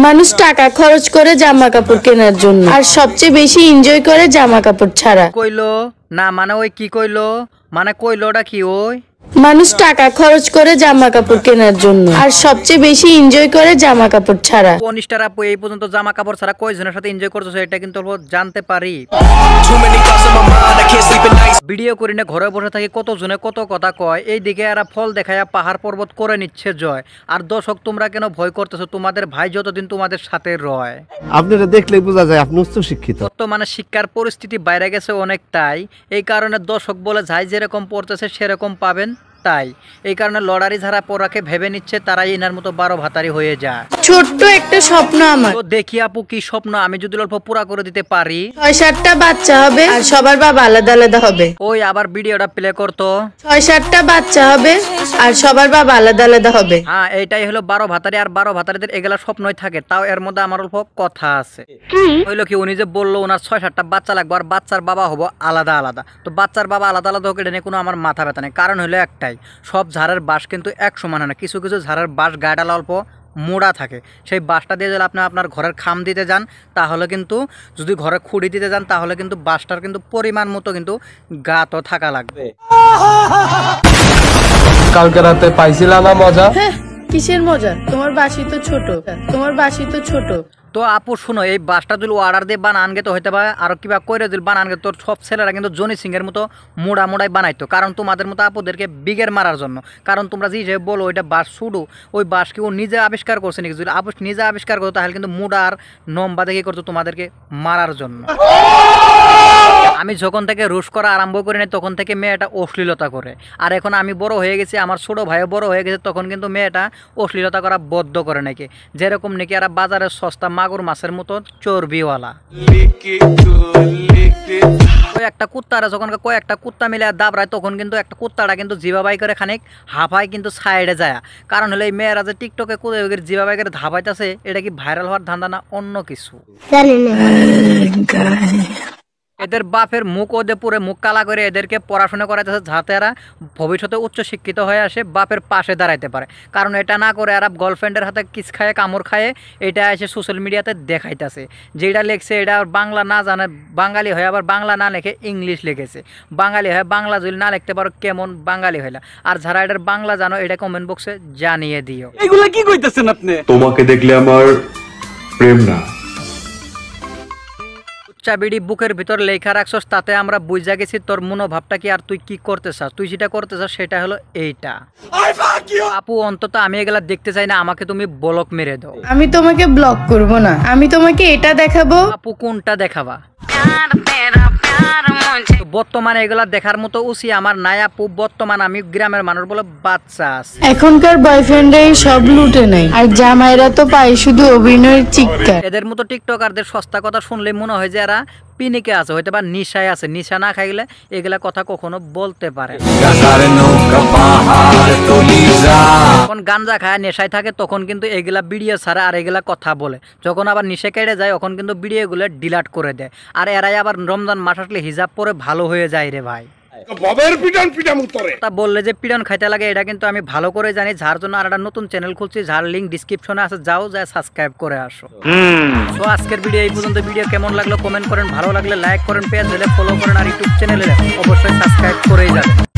মানুষ টাকা খরচ করে জামা কাপড় কেনার জন্য, আর সবচেয়ে বেশি এনজয় করে জামা কাপড় ছাড়া। কইলো না মানে ওই কি কইলো, মানে কইলোটা কি ওই? মানুষ টাকা খরচ করে জামা কাপড় কেনার জন্য, আর সবচেয়ে বেশি এনজয় করে জামা কাপড় ছাড়া। কনিষ্ঠার আপু এই পর্যন্ত জামা কাপড় ছাড়া কয়জনের সাথে এনজয় করতেছো এটা কিন্তু অল্প জানতে পারি। ভিডিও করি না, ঘরে বসে থাকি, কত জনে কত কথা কয়, এইদিকে এরা ফল দেখায়া পাহাড় পর্বত করে নিচ্ছে জয়। আর দর্শক তোমরা কেন ভয় করতেছো? তোমাদের ভাই যতদিন তোমাদের সাথে রয়। আপনারা দেখলে বোঝা যায় আপনি উচ্চ শিক্ষিত। বর্তমানে শিক্ষার পরিস্থিতি বাইরে গেছে অনেকটাই, এই কারণে দর্শক বলে যাই যেরকম পড়তেছে সেরকম পাবেন। তাই এই কারণে লড়ারি যারা পড়াকে ভেবে নিচ্ছে তারাই এনার মতো 12 ভাতারি হয়ে যায়। ছোট্ট একটা স্বপ্ন আমার। তো দেখি আপু কি স্বপ্ন, আমি যদি অল্প পুরা করে দিতে পারি। 6-7টা বাচ্চা হবে, আর সবার বাবা আলাদা আলাদা হবে। ওই আবার ভিডিওটা প্লে করতো। 6-7টা বাচ্চা হবে, আর সবার বাবা আলাদা আলাদা হবে। হ্যাঁ, এইটাই হলো 12 ভাতারি। আর 12 ভাতারিদের এগুলা স্বপ্নই থাকে। তাও এর মধ্যে আমার অল্প কথা আছে। হইলো কি, উনি যে বললো ওনার 6-7টা বাচ্চা লাগবে আর বাচ্চার বাবা হবো আলাদা আলাদা। তো বাচ্চার বাবা আলাদা আলাদা হোক এটা নিয়ে কোনো আমার মাথা ব্যথা নেই। কারণ হলো একটাই, সব ঝাড়ের বাঁশ কিন্তু এক সমান হয় না। কিছু কিছু ঝাড়ের বাঁশ গায়েডালা অল্প মোড়া থাকে। সেই বাঁশটা দিয়ে যদি আপনি আপনার ঘরের খাম দিতে যান, তাহলে কিন্তু যদি ঘরে খুঁড়ি দিতে যান, তাহলে কিন্তু বাঁশটার কিন্তু পরিমাণ মতো কিন্তু গাতও থাকা লাগবে। কালকে রাতে পাইছিলা না মজা? কিসের মজা? তোমার বাসি তো ছোট, তোমার বাসি তো ছোট। তো আপু শুনো, এই বাসটা যদি অর্ডার দিয়ে বানান গে তো হইতে পারে আর কিবা কইরে যদি বানান গে, তোর সব ছেলেরা কিন্তু জনি সিং এর মতো মোড়া মোড়াই বানাইতো। কারণ তোমাদের মতো আপুদেরকে বিগের মারার জন্য। কারণ তোমরা যে বলো ওইটা বাস শুডু, ওই বাস কি ও নিজে আবিষ্কার করছে নাকি? যদি আপু নিজে আবিষ্কার করতো তাহলে কিন্তু মোড়া আর নম্বা দেখে করতো তোমাদেরকে মারার জন্য। আমি যখন থেকে রুশ করা আরম্ভ করি না তখন থেকে মেয়েটা অশ্লীলতা করে। আর এখন আমি বড় হয়ে গেছি, আমার ছোট ভাইও বড় হয়ে গেছে, তখন কিন্তু মেয়েটা অশ্লীলতা করা বদ্ধ করে নাকি। যেরকম নাকি এরা বাজারের সস্তা মাগুর মাছের মতো চর্বিওয়ালা। একটা কুত্তারা যখন কয়েকটা কুত্তা মিলে দাবড়ায়, তখন কিন্তু একটা কুত্তাটা কিন্তু জিবাবাই করে খানিক হাফায় কিন্তু সাইডে যায়। কারণ হলো এই মেয়েরা যে টিকটকে জিবাবাই করে ধাপাইতেছে, এটা কি ভাইরাল হওয়ার ধান্দা না অন্য কিছু? এদের বাপের মুখ ওদের পুরে মুখ কালা করে এদেরকে পড়াশোনা করাইতেছে, যাতে এরা ভবিষ্যতে উচ্চ শিক্ষিত হয়ে আসে, বাপের পাশে দাঁড়াইতে পারে। কারণ এটা না করে এরা গার্লফ্রেন্ডের হাতে কিস খায় কামড় খায়, এটা এসে সোশ্যাল মিডিয়াতে দেখাইতেছে। যেটা লেখছে এটা বাংলা না জানে, বাঙালি হয়ে আবার বাংলা না লেখে ইংলিশ লিখেছে। বাঙালি হয়ে বাংলা যদি না লিখতে পারো কেমন বাঙালি হইলা? আর যারা এটার বাংলা জানো এটা কমেন্ট বক্সে জানিয়ে দিও। এগুলা কি কইতেছেন আপনি? তোমাকে দেখলে আমার প্রেম না, চাবিড়ি বুকের ভিতর লেখা রাখছস, তাতে আমরা বুঝা গেছি তোর মনোভাবটা কি আর তুই কি করতে চাস। তুই যেটা করতে চাস সেটা হলো এইটা। আপু অন্তত আমি এগুলা দেখতে চাই না, আমাকে তুমি ব্লক মেরে দাও। আমি তোমাকে ব্লক করব না, আমি তোমাকে এটা দেখাবো। আপু কোনটা দেখাবা? বর্তমানে এগুলা দেখার মতো উচিত আমার নাই আপু। বর্তমান আমি গ্রামের মানুষ বলে বাচ্চা আছে। এখনকার বয়ফ্রেন্ডরাই সব লুটে নেয়, আর জামাইরা তো পায় শুধু অভিনয়ের চিৎকার। এদের মতো টিকটকারদের সস্তা কথা শুনলে মনে হয় যে এরা পিনিকে আছে, হয়তো বা নিশায় আছে। নিশা না খাইলে এগুলা কথা কখনো বলতে পারে। যখন গাঞ্জা খায় নেশায় থাকে তখন কিন্তু এগুলা ভিডিও ছাড়ে আর এগুলা কথা বলে। যখন আবার নিশে কেটে যায় তখন কিন্তু ভিডিওগুলো ডিলিট করে দেয়। আর এরাই আবার রমজান মাস আসলে হিজাব পরে ভালো হয়ে যায় রে ভাই। বললে যে পিডন খাইতে লাগে এটা কিন্তু আমি ভালো করে জানি, যার জন্য আর একটা নতুন চ্যানেল খুলছি, যার লিঙ্ক ডিসক্রিপশনে আছে, যাও যায় সাবস্ক্রাইব করে আসো। তো আজকের ভিডিও এই পর্যন্ত। ভিডিও কেমন লাগলো কমেন্ট করেন, ভালো লাগলে লাইক করেন, পেজ হলে ফলো করেন, আর ইউটিউব চ্যানেলে অবশ্যই সাবস্ক্রাইব করেই যাবেন।